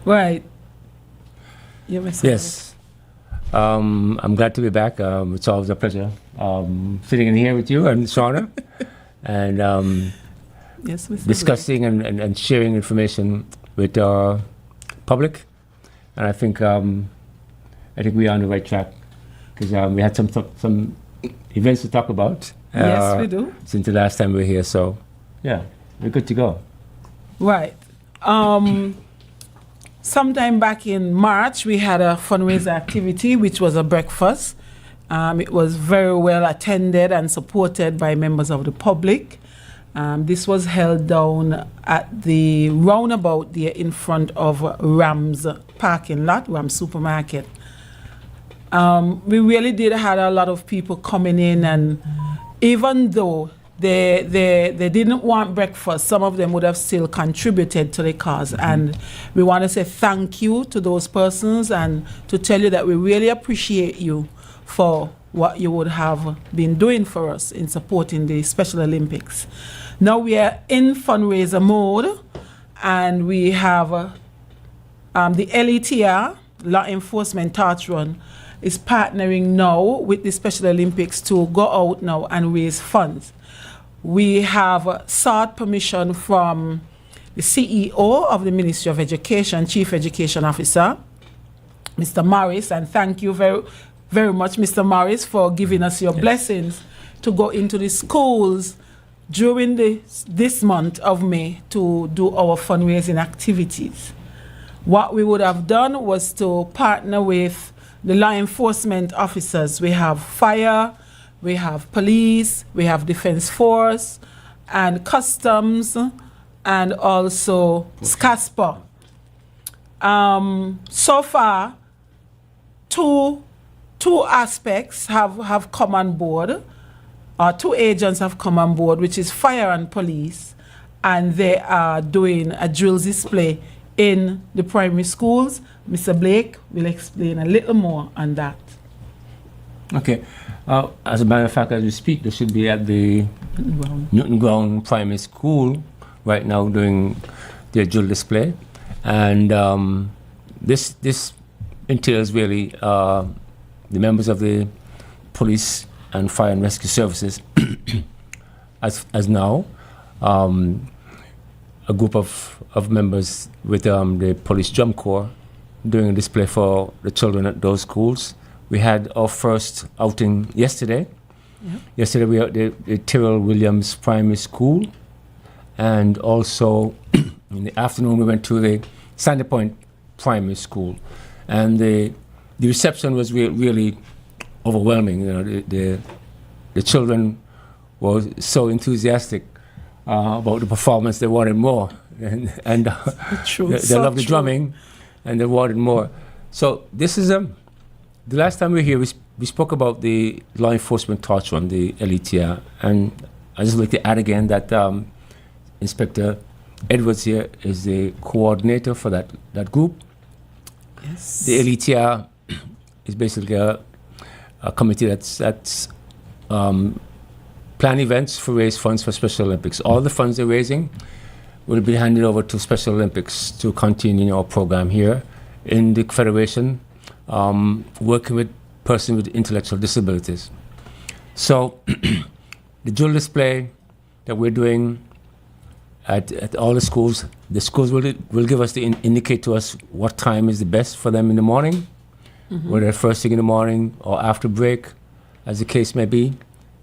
Right. You may say Yes. I'm glad to be back. It's always a pleasure sitting in here with you and Shauna and it. Yes, Mr. discussing and sharing information with our public. And I think we're on the right track because we had some events to talk about. Yes, we do. Since the last time we were here. So, yeah, we're good to go. Right. Sometime back in March, we had a fundraiser activity, which was a breakfast. It was very well attended and supported by members of the public. This was held down at the roundabout there in front of Rams parking lot, Rams Supermarket. We really did have a lot of people coming in, and even though they didn't want breakfast, some of them would have still contributed to the cause. And we want to say thank you to those persons and to tell you that we really appreciate you for what you would have been doing for us in supporting the Special Olympics. Now we are in fundraiser mode, and we have the LETR, Law Enforcement Torch Run, is partnering now with the Special Olympics to go out now and raise funds. We have sought permission from the CEO of the Ministry of Education, Chief Education Officer, Mr. Morris, and thank you very, very much, Mr. Morris, for giving us your blessings to go into the schools during this month of May to do our fundraising activities. What we would have done was to partner with the law enforcement officers. We have fire, we have police, we have defense force, and customs, and also SCASPA. So far, two aspects have come on board, or two agents have come on board, which is fire and police, and they are doing a drills display in the primary schools. Mr. Blake will explain a little more on that. Okay. As a matter of fact, as we speak, they should be at the Newton Ground Primary School right now doing their drill display. And this entails really the members of the police and fire and rescue services as now a group of members with the police drum corps doing a display for the children at those schools. We had our first outing yesterday. Yep. Yesterday we were at the Tyrrell Williams Primary School, and also in the afternoon we went to the Sandy Point Primary School, and the reception was really overwhelming. You know, the children were so enthusiastic about the performance. They wanted more, and they loved the drumming, and they wanted more. So this is the last time we were here, we spoke about the law enforcement torch run, the LETR, and I just like to add again that Inspector Edwards here is the coordinator for that group. Yes. The LETR is basically a committee that's plan events for raise funds for Special Olympics. All the funds they're raising will be handed over to Special Olympics to continue our program here in the Federation, working with persons with intellectual disabilities. So the drill display that we're doing at all the schools will give us indicate to us what time is the best for them in the morning, whether first thing in the morning or after break, as the case may be.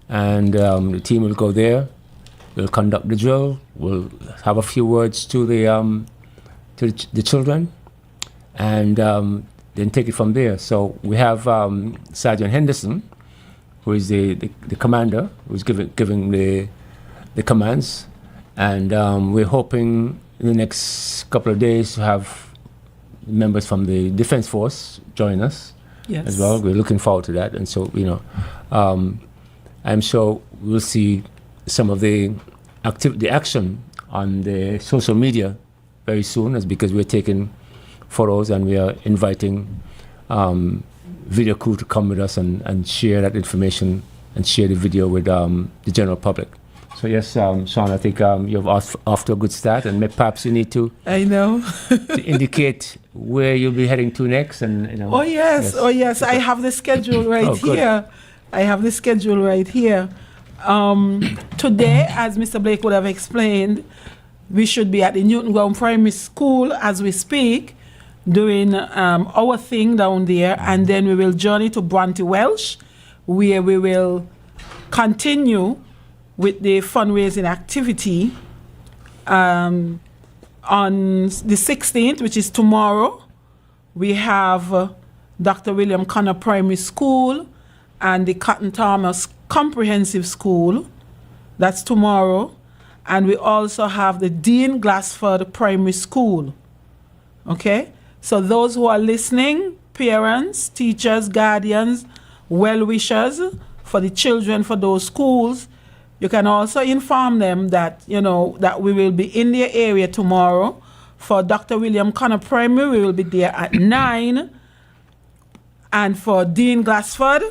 And the team will go there, we'll conduct the drill, we'll have a few words to the children, and then take it from there. So we have Sergeant Henderson, who is the commander, who's giving the commands, and we're hoping in the next couple of days to have members from the Defense Force join us as well. We're looking forward to that, and so I'm sure we'll see some of the action on the social media very soon, as because we're taking photos and we are inviting video crew to come with us and share that information and share the video with the general public. So yes, Sean, I think you're off to a good start, and perhaps you need to I know. indicate where you'll be heading to next, and Oh yes. I have the schedule right Oh, good. here. I have the schedule right here. Today, as Mr. Blake would have explained, we should be at the Newton Ground Primary School as we speak, doing our thing down there, and then we will journey to Bronte Welsh, where we will continue with the fundraising activity on the 16th, which is tomorrow. We have Dr. William Connor Primary School and the Cotton Thomas Comprehensive School. That's tomorrow. And we also have the Dean Glassford Primary School. Okay? So those who are listening, parents, teachers, guardians, well-wishers for the children for those schools, you can also inform them that, that we will be in their area tomorrow. For Dr. William Connor Primary, we will be there at 9. And for Dean Glassford,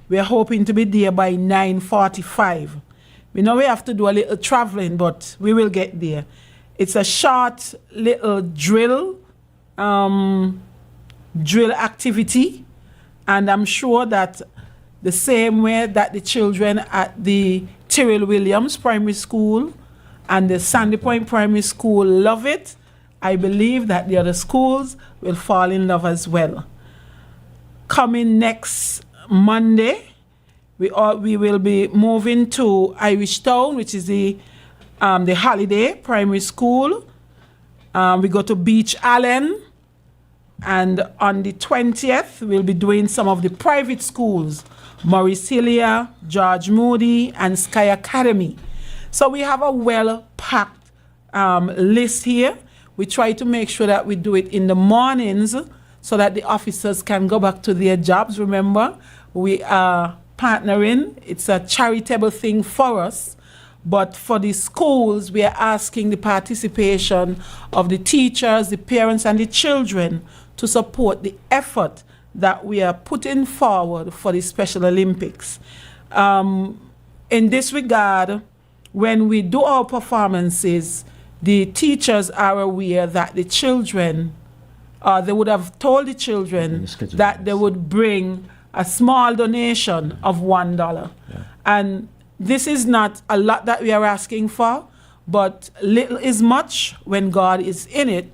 we're hoping to be there by 9:45. We know we have to do a little traveling, but we will get there. It's a short little drill activity. And I'm sure that the same way that the children at the Tyrrell Williams Primary School and the Sandy Point Primary School love it, I believe that the other schools will fall in love as well. Coming next Monday, we will be moving to Irish Town, which is the Holiday Primary School. We go to Beach Allen, and on the 20th, we'll be doing some of the private schools, Maurice Hillier, George Moody, and Sky Academy. So we have a well-packed list here. We try to make sure that we do it in the mornings so that the officers can go back to their jobs. Remember, we are partnering. It's a charitable thing for us. But for the schools, we are asking the participation of the teachers, the parents, and the children to support the effort that we are putting forward for the Special Olympics. In this regard, when we do our performances, the teachers are aware that the children, they would have told the children that they would bring a small donation of $1. Yeah. And this is not a lot that we are asking for, but little is much when God is in it.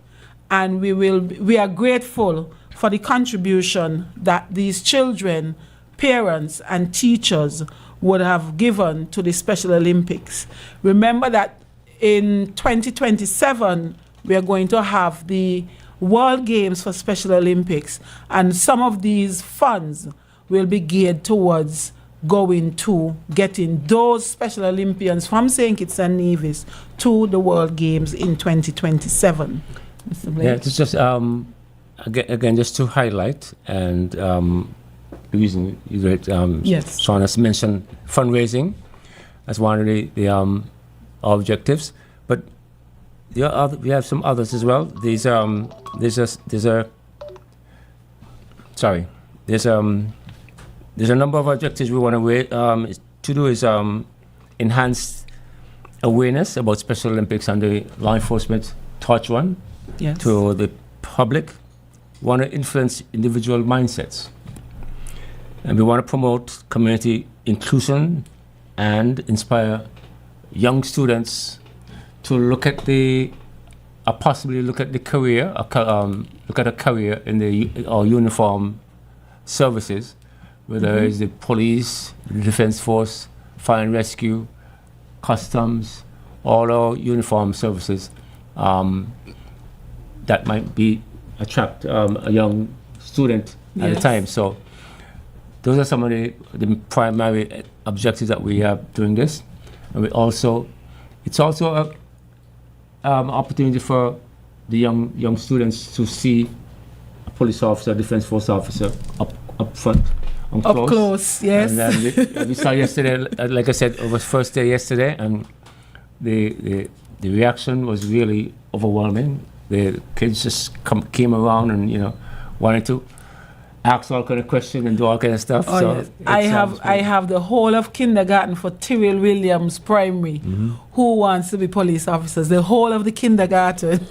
And we are grateful for the contribution that these children, parents, and teachers would have given to the Special Olympics. Remember that in 2027, we are going to have the World Games for Special Olympics, and some of these funds will be geared towards going to getting those Special Olympians from St. Kitts and Nevis to the World Games in 2027. Mr. Blake? Yeah, it's just, again, just to highlight, and the reason yes. Sean has mentioned fundraising as one of the objectives, but we have some others as well. There's a number of objectives we want to do is enhance awareness about Special Olympics and the law enforcement torch run to the public. We want to influence individual mindsets, and we want to promote community inclusion and inspire young students to possibly look at the career, look at a career in the uniform services, whether it's the police, the defense force, fire and rescue, customs, all our uniform services that might attract a young student at a time. So those are some of the primary objectives that we have doing this. And it's also an opportunity for the young students to see a police officer, defense force officer up front, up close, yes. And we saw yesterday, like I said, it was first day yesterday, and the reaction was really overwhelming. The kids just came around and wanted to ask all kind of questions and do all kind of stuff. Oh, so yes. I have the whole of kindergarten for Tyrrell Williams Primary who wants to be police officers. The whole of the kindergarten.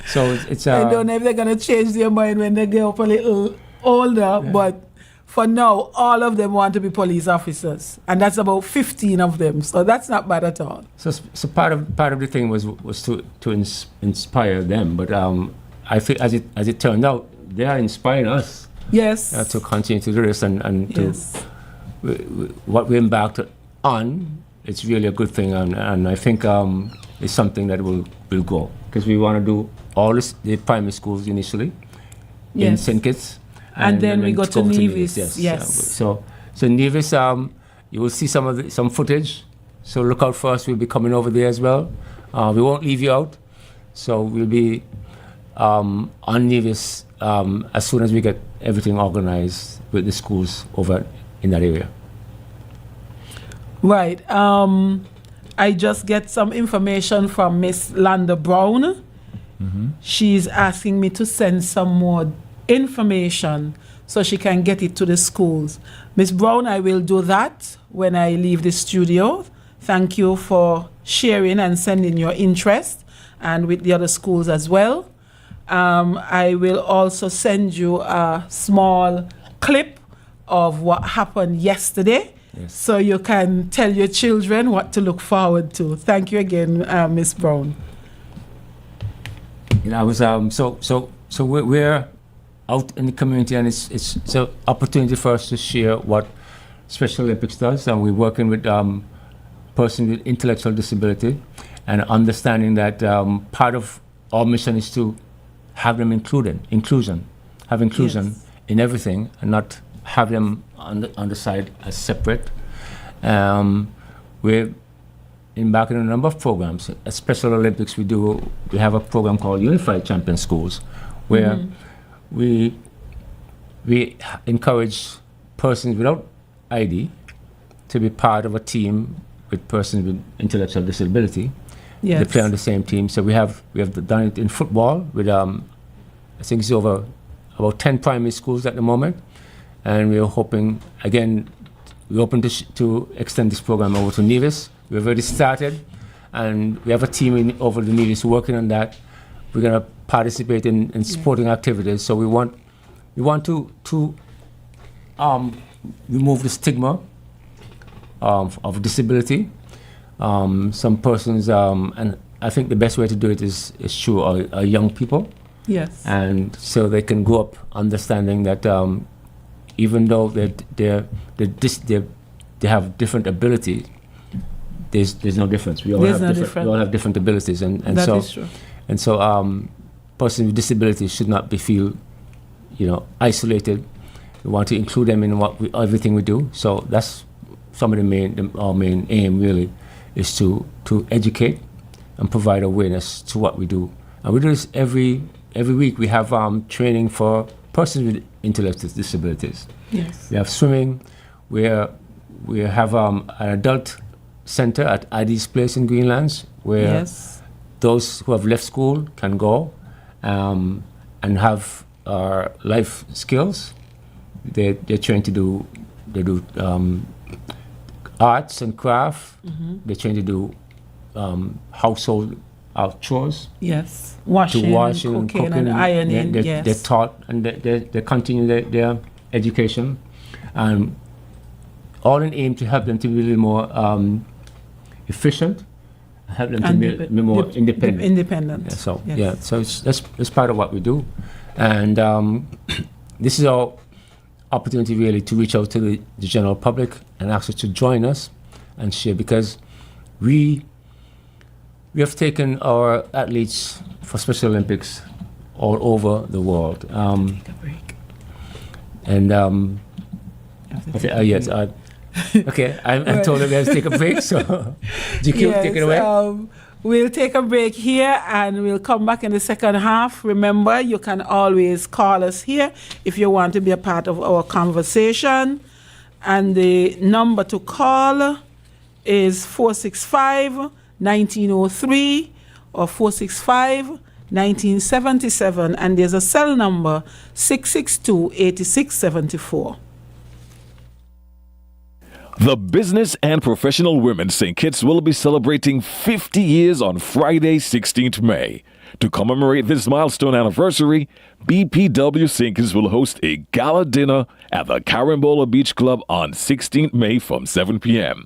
So it's I don't know if they're going to change their mind when they get up a little older, but for now, all of them want to be police officers, and that's about 15 of them. So that's not bad at all. So part of the thing was to inspire them, but I think as it turned out, they are inspiring us. Yes. To continue to do this and to what we embarked on. It's really a good thing, and I think it's something that will go, because we want to do all the primary schools initially in St. Kitts. And then we go to Nevis. Yes. So Nevis, you will see some footage. So look out for us. We'll be coming over there as well. We won't leave you out. So we'll be on Nevis as soon as we get everything organized with the schools over in that area. Right. I just get some information from Miss Landa Brown. She's asking me to send some more information so she can get it to the schools. Miss Brown, I will do that when I leave the studio. Thank you for sharing and sending your interest, and with the other schools as well. I will also send you a small clip of what happened yesterday, so you can tell your children what to look forward to. Thank you again, Miss Brown. I was so we're out in the community, and it's an opportunity for us to share what Special Olympics does, and we're working with persons with intellectual disability, and understanding that part of our mission is to have them inclusion in everything, and not have them on the side as separate. We're embarking on a number of programs. At Special Olympics, we have a program called Unified Champion Schools, where we encourage persons without ID to be part of a team with persons with intellectual disability. Yes. They play on the same team. So we have done it in football with I think it's over about 10 primary schools at the moment, and we're hoping again we're open to extend this program over to Nevis. We've already started, and we have a team over the Nevis working on that. We're going to participate in sporting activities. So we want to remove the stigma of disability. Some persons, and I think the best way to do it is through our young people. Yes. And so they can grow up understanding that even though they have different abilities, there's no difference. We all have different abilities, and that so is true. And so persons with disabilities should not feel isolated. We want to include them in everything we do. So that's some of our main aim really is to educate and provide awareness to what we do. And we do this every week. We have training for persons with intellectual disabilities. Yes. We have swimming. We have an adult center at Addie's Place in Greenlands, where those who have left school can go and have life skills. They're trained to do arts and craft. They're trained to do household chores. Yes, washing and cooking and ironing. They're taught, and they continue their education, and all in aim to help them to be a little more efficient, help them to be more independent. So that's part of what we do, and this is our opportunity really to reach out to the general public and ask you to join us and share, because we have taken our athletes for Special Olympics all over the world. Take a break. And yes, okay, I'm told that we have to take a break, so GQ, take it away. We'll take a break here and we'll come back in the second half. Remember, you can always call us here if you want to be a part of our conversation. And the number to call is 465-1903 or 465-1903. 1977, and there's a cell number 662-8674. The Business and Professional Women's St. Kitts will be celebrating 50 years on Friday, 16th May. To commemorate this milestone anniversary, BPW St. Kitts will host a gala dinner at the Carambola Beach Club on 16th May from 7 p.m.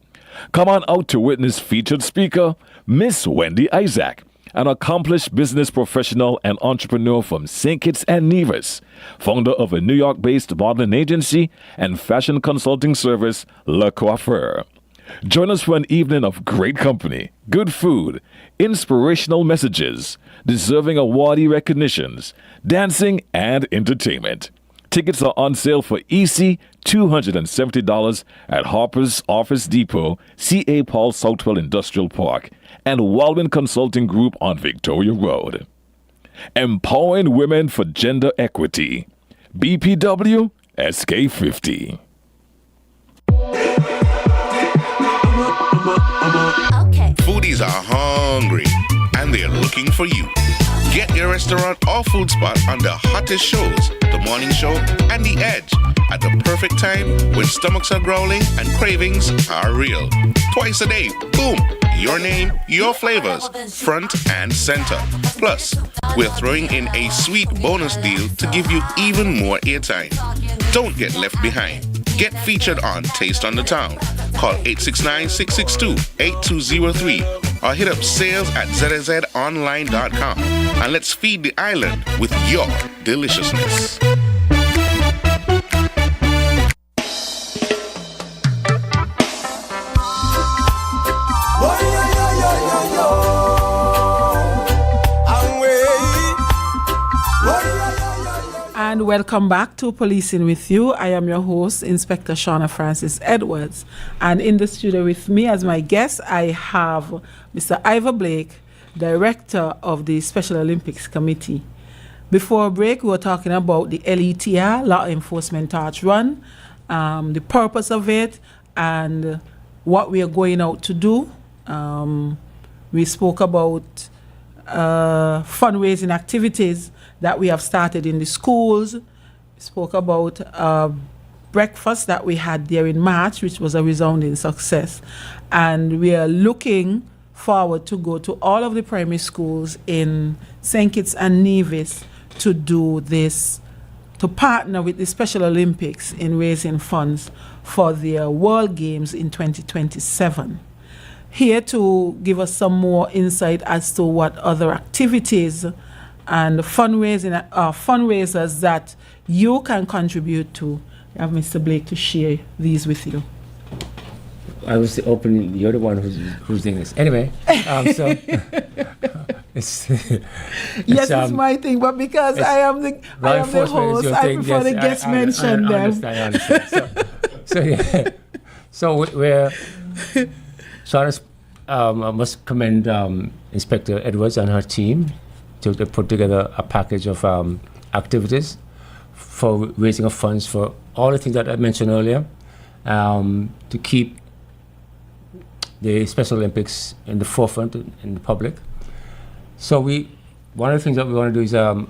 Come on out to witness featured speaker Miss Wendy Isaac, an accomplished business professional and entrepreneur from St. Kitts and Nevis, founder of a New York-based modeling agency and fashion consulting service, Le Coiffeur. Join us for an evening of great company, good food, inspirational messages, deserving awardee recognitions, dancing, and entertainment. Tickets are on sale for EC $270 at Harper's Office Depot, C.A. Paul Southwell Industrial Park, and Waldman Consulting Group on Victoria Road. Empowering women for gender equity. BPW SK50. Okay. Foodies are hungry and they're looking for you. Get your restaurant or food spot on the hottest shows, The Morning Show and The Edge, at the perfect time when stomachs are growling and cravings are real. Twice a day, boom, your name, your flavors, front and center. Plus, we're throwing in a sweet bonus deal to give you even more airtime. Don't get left behind. Get featured on Taste on the Town. Call 869-662-8203 or hit up sales@zzonline.com and let's feed the island with your deliciousness. And welcome back to Policing with You. I am your host, Inspector Shauna Francis Edwards. And in the studio with me as my guest, I have Mr. Ivor Blake, Director of the Special Olympics Committee. Before break, we were talking about the LETR, Law Enforcement Torch Run, the purpose of it, and what we are going out to do. We spoke about fundraising activities that we have started in the schools. We spoke about breakfast that we had there in March, which was a resounding success. And we are looking forward to go to all of the primary schools in St. Kitts and Nevis to do this, to partner with the Special Olympics in raising funds for their World Games in 2027. Here to give us some more insight as to what other activities and fundraisers that you can contribute to. I have Mr. Blake to share these with you. I was opening. You're the one who's doing this. Anyway, so it's yes, it's my thing, but because I am the host, I prefer the guests mention them. I understand. So yeah. So we're. So I must commend Inspector Edwards and her team to put together a package of activities for raising of funds for all the things that I mentioned earlier, to keep the Special Olympics in the forefront in the public. So one of the things that we want to do is a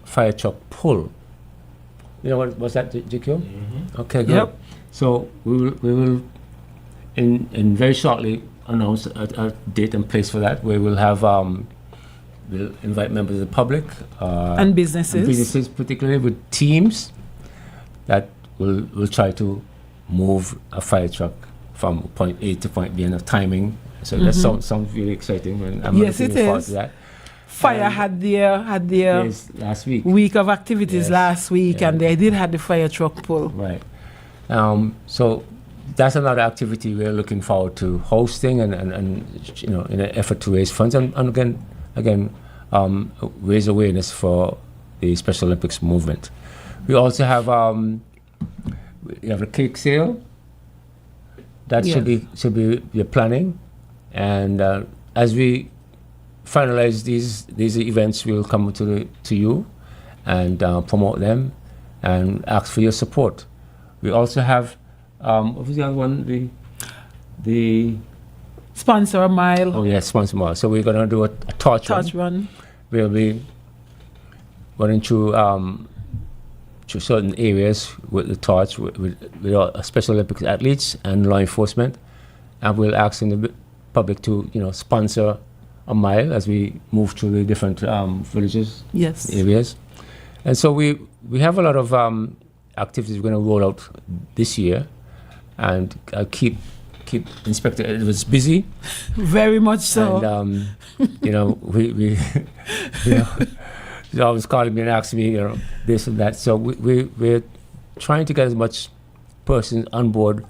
fire truck pull. You know what was that, JQ? Mm-hmm. Okay, good. Yep. So we will in very shortly announce a date and place for that, where we'll have we'll invite members of the public and businesses, particularly with teams that will try to move a fire truck from point A to point B and of timing. So that sounds really exciting. And I'm looking forward to that. Fire had their last week of activities last week, and they did have the fire truck pull. Right. So that's another activity we're looking forward to hosting, and in an effort to raise funds and again raise awareness for the Special Olympics movement. We also have a cake sale that should be the planning, and as we finalize these events, we'll come to you and promote them and ask for your support. We also have what was the other one? The sponsor a mile. Oh yes, sponsor a mile. So we're going to do a torch run. we'll be running through certain areas with the torch with our Special Olympics athletes and law enforcement, and we'll ask the public to sponsor a mile as we move through the different villages, Yes. areas, and so we have a lot of activities we're going to roll out this year, and I'll keep Inspector Edwards busy. Very much so. And we he's always calling me and asking me, this and that. So we're trying to get as much persons on board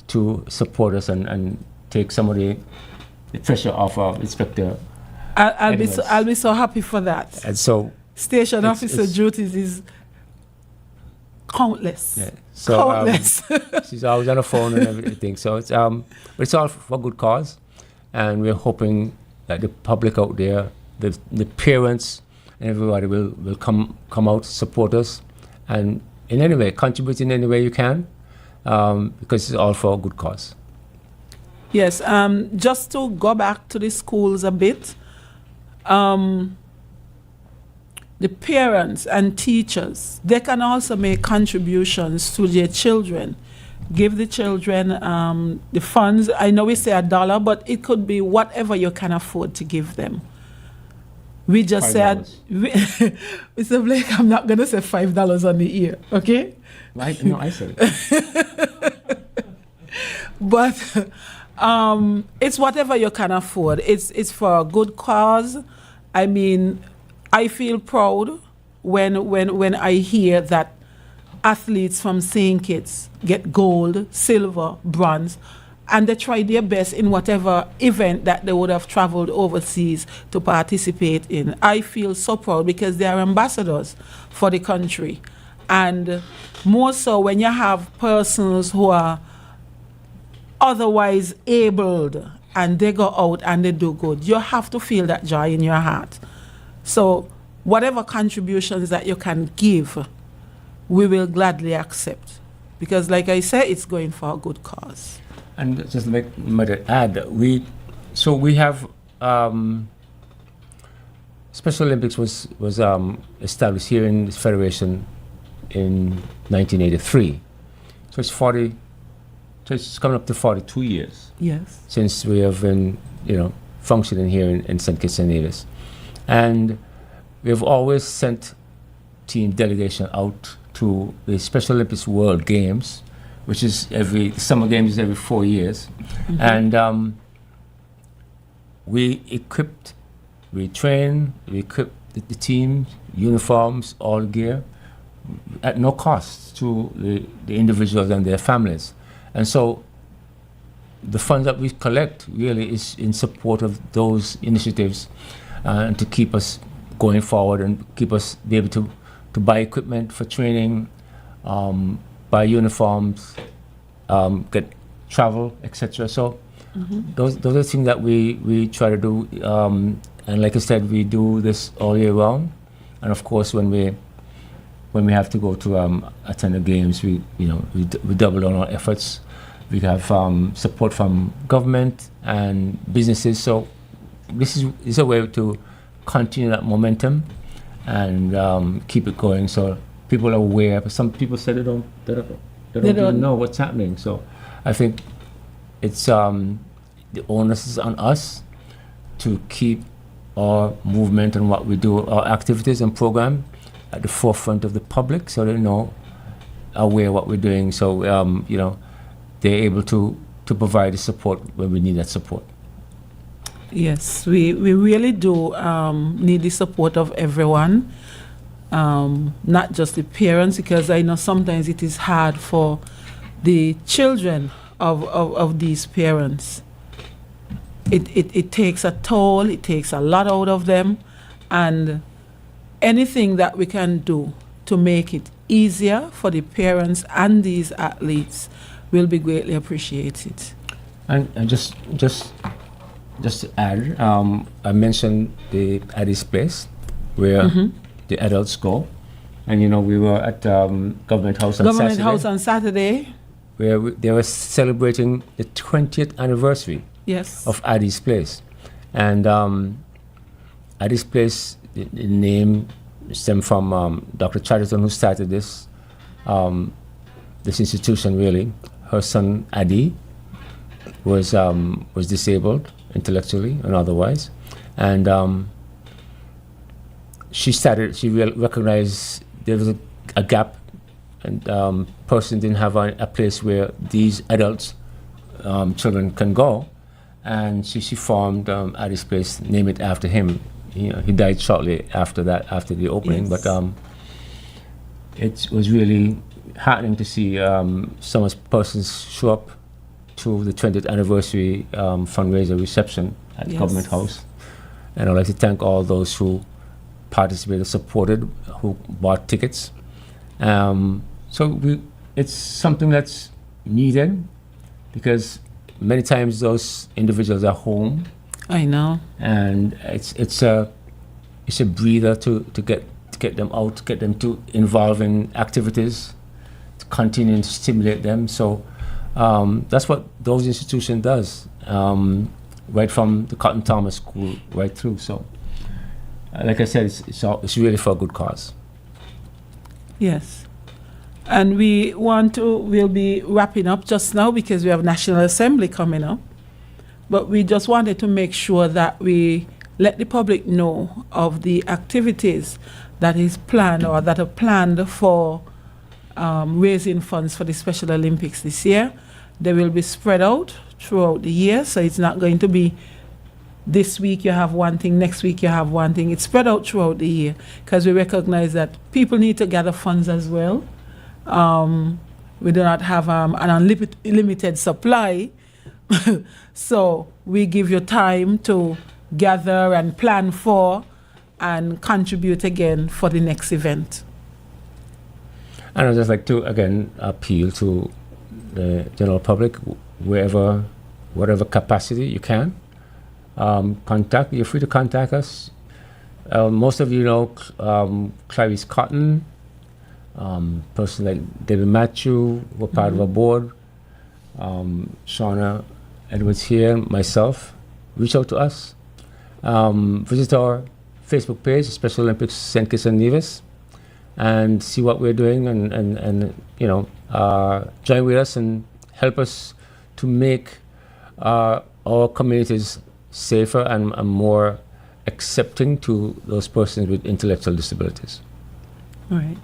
to support us and take some of the pressure off of Inspector. I'll be so happy for that. And so Station it's- officer it's- duties is countless. yeah, so Countless. she's always on the phone and everything. So but it's all for good cause, and we're hoping that the public out there, the parents, and everybody will come out, support us, and in any way contribute in any way you can, because it's all for a good cause. Yes, just to go back to the schools a bit, the parents and teachers, they can also make contributions to their children. Give the children the funds. I know we say $1, but it could be whatever you can afford to give them. We just said, Mr. Blake, I'm not going to say $5 on the ear, okay? Right? No, I said it. But it's whatever you can afford. It's for a good cause. I mean, I feel proud when I hear that athletes from St. Kitts get gold, silver, bronze, and they try their best in whatever event that they would have traveled overseas to participate in. I feel so proud because they are ambassadors for the country. And more so when you have persons who are otherwise abled and they go out and they do good, you have to feel that joy in your heart. So whatever contributions that you can give, we will gladly accept. Because like I said, it's going for a good cause. And just to add, we have Special Olympics was established here in this federation in 1983. So it's coming up to 42 years Yes. since we have been, functioning here in St. Kitts and Nevis. And we have always sent team delegation out to the Special Olympics World Games, which is the summer games is every 4 years. Mm-hmm. And we equipped the team, uniforms, all gear, at no cost to the individuals and their families. And so the funds that we collect really is in support of those initiatives and to keep us going forward and keep us be able to buy equipment for training, buy uniforms, get travel, etc. So those are things that we try to do. And like I said, we do this all year round. And of course, when we have to go to attend the games, we double on our efforts. We have support from government and businesses. So this is a way to continue that momentum and keep it going. So people are aware. But some people say they don't even know what's happening. So I think it's the onus is on us to keep our movement and what we do, our activities and program at the forefront of the public, so they know, aware what we're doing. So they're able to provide the support when we need that support. Yes, we really do need the support of everyone, not just the parents, because I know sometimes it is hard for the children of these parents. It takes a toll, it takes a lot out of them, and anything that we can do to make it easier for the parents and these athletes will be greatly appreciated. And just to add, I mentioned the Addis Place, where the adults go, and we were at Government House on Saturday, where they were celebrating the 20th anniversary yes, of Addis Place, and Addis Place the name stemmed from Dr. Chatterton, who started this institution. Really, her son Adi was disabled intellectually and otherwise, and she recognized there was a gap, and person didn't have a place where these adults, children can go, and she formed Adi's Place, name it after him. He died shortly after that, after the opening. Yes. But it was really heartening to see so much persons show up to the 20th anniversary fundraiser reception at Yes. Government House. And I'd like to thank all those who participated, supported, who bought tickets. It's something that's needed, because many times those individuals are home, I know. and it's a breather to get them out, to get them to involve in activities, to continue to stimulate them. So that's what those institutions does, right from the Cotton Thomas School right through. So like I said, it's really for a good cause. Yes. And we'll be wrapping up just now because we have National Assembly coming up. But we just wanted to make sure that we let the public know of the activities that is planned or that are planned for raising funds for the Special Olympics this year. They will be spread out throughout the year, so it's not going to be this week you have one thing, next week you have one thing. It's spread out throughout the year because we recognize that people need to gather funds as well. We do not have an unlimited supply, so we give you time to gather and plan for and contribute again for the next event. And I'd just like to again appeal to the general public, whatever capacity you can. You're free to contact us. Most of you know Clarice Cotton, person like David Matthew, were part of our board. Shauna Edwards here, myself. Reach out to us. Visit our Facebook page, Special Olympics St. Kitts and Nevis, and see what we're doing, and join with us and help us to make our communities safer and more accepting to those persons with intellectual disabilities. All right.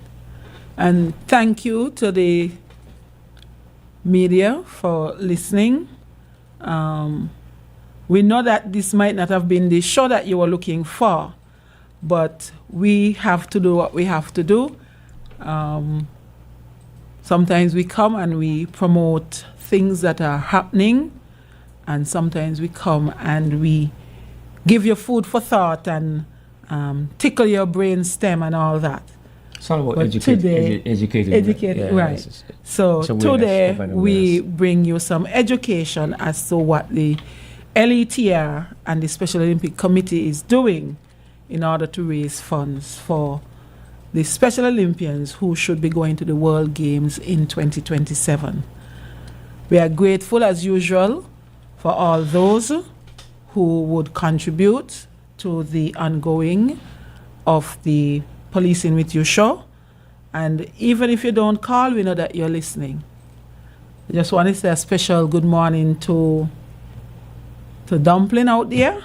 And thank you to the media for listening. We know that this might not have been the show that you were looking for, but we have to do what we have to do. Sometimes we come and we promote things that are happening, and sometimes we come and we give you food for thought and tickle your brain stem and all that. It's all about But educating. Educate, right. So today we bring you some education as to what the LETR and the Special Olympic Committee is doing in order to raise funds for the Special Olympians who should be going to the World Games in 2027. We are grateful as usual for all those who would contribute to the ongoing of the Policing with You show. And even if you don't call, we know that you're listening. I just want to say a special good morning to Dumpling out there.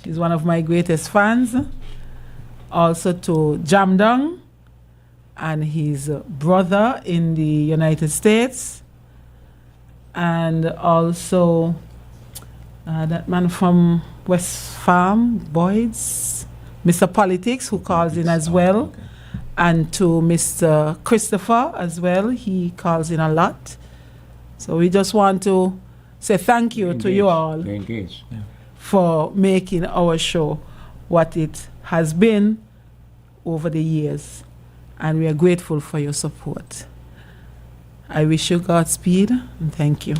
She's one of my greatest fans. Also to Jamdong and his brother in the United States. And also that man from West Farm, Boyd's, Mr. Politics, who calls in as well. Okay. And to Mr. Christopher as well, he calls in a lot. So we just want to say thank you to you all for making our show what it has been over the years. And we are grateful for your support. I wish you Godspeed and thank you.